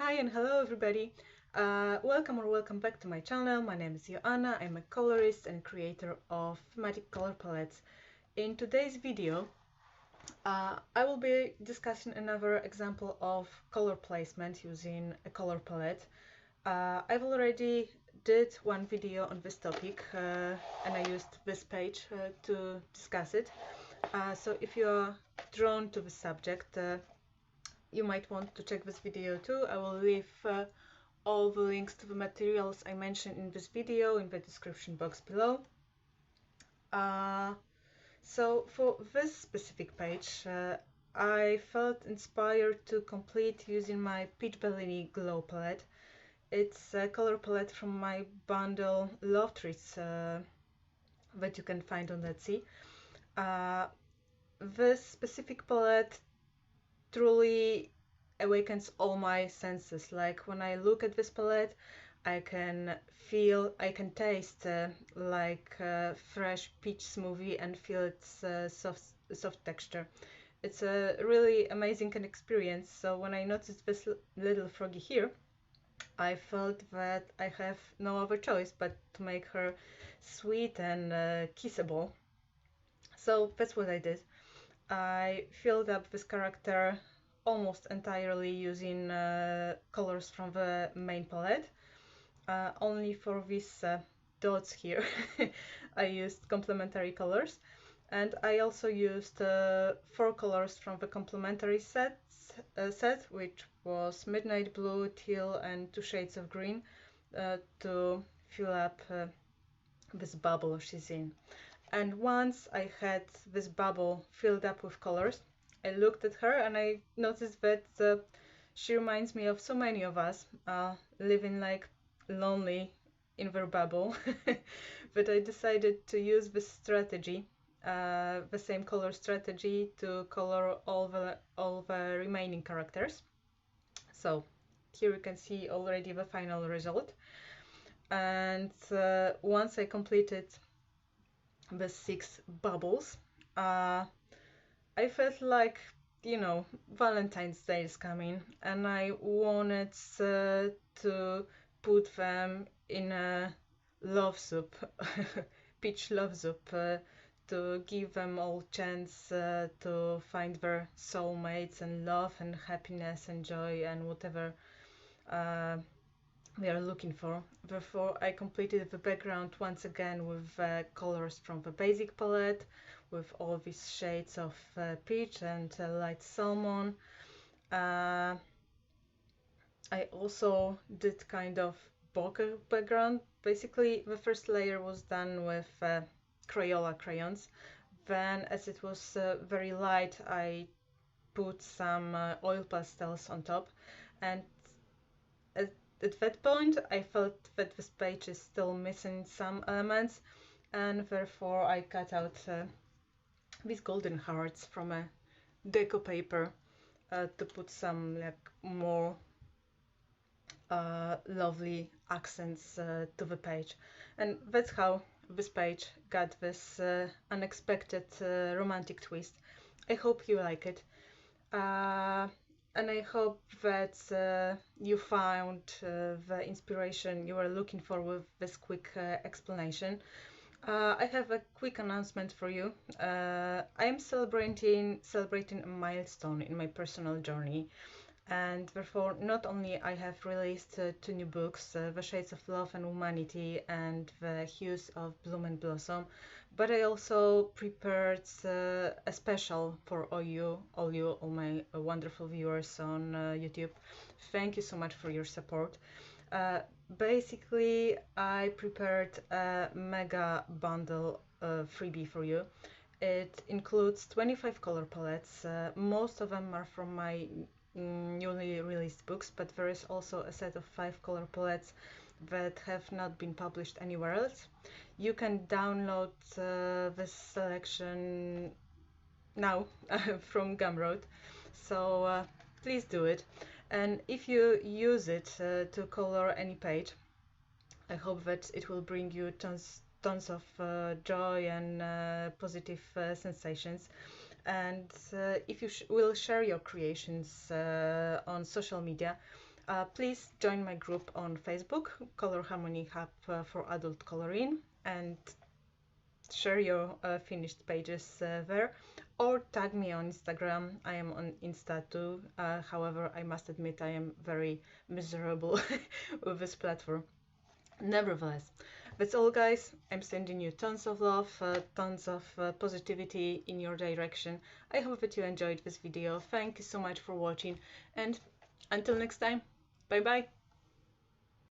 Hi and hello everybody. Welcome back to my channel. My name is Johanna. I'm a colorist and creator of thematic color palettes. In today's video, I will be discussing another example of color placement using a color palette. I've already did one video on this topic and I used this page to discuss it. So if you're drawn to the subject, you might want to check this video too. I will leave all the links to the materials I mentioned in this video in the description box below. So for this specific page, I felt inspired to complete using my Peach Bellini Glow palette. It's a color palette from my bundle Love Trees that you can find on Etsy. This specific palette truly awakens all my senses. Like when I look at this palette, I can taste like fresh peach smoothie and feel its soft texture. It's a really amazing experience. So when I noticed this little froggy here, I felt that I have no other choice but to make her sweet and kissable. So that's what I did. I filled up this character almost entirely using colors from the main palette. Only for these dots here I used complementary colors, and I also used 4 colors from the complementary set, which was midnight blue, teal and 2 shades of green, to fill up this bubble she's in. And once I had this bubble filled up with colors, I looked at her and I noticed that she reminds me of so many of us living like lonely in their bubble. But I decided to use this strategy, the same color strategy, to color all the remaining characters. So here you can see already the final result. And once I completed the 6 bubbles, I felt like, Valentine's Day is coming, and I wanted to put them in a love soup, peach love soup, to give them all chance to find their soulmates and love and happiness and joy and whatever we are looking for. Therefore, I completed the background once again with colors from the basic palette, with all these shades of peach and light salmon. I also did kind of bokeh background. Basically, the first layer was done with Crayola crayons. Then, as it was very light, I put some oil pastels on top, and at that point I felt that this page is still missing some elements, and therefore I cut out these golden hearts from a deco paper to put some like more lovely accents to the page. And that's how this page got this unexpected romantic twist. I hope you like it. And I hope that you found the inspiration you were looking for with this quick explanation. I have a quick announcement for you. I am celebrating a milestone in my personal journey, and therefore not only I have released 2 new books, The Shades of Love and Humanity and The Hues of Bloom and Blossom, but I also prepared a special for all my wonderful viewers on YouTube. Thank you so much for your support. Basically, I prepared a mega bundle freebie for you. It includes 25 color palettes. Most of them are from my newly released books, but there is also a set of 5 color palettes that have not been published anywhere else. You can download this selection now from Gumroad, so please do it. And if you use it to color any page, I hope that it will bring you tons of joy and positive sensations. And if you will share your creations on social media, Please join my group on Facebook, Color Harmony Hub for Adult Coloring, and share your finished pages there, or tag me on Instagram. I am on Insta too. However, I must admit I am very miserable with this platform. Nevertheless, that's all, guys. I'm sending you tons of love, tons of positivity in your direction. I hope that you enjoyed this video. Thank you so much for watching, and until next time, bye bye.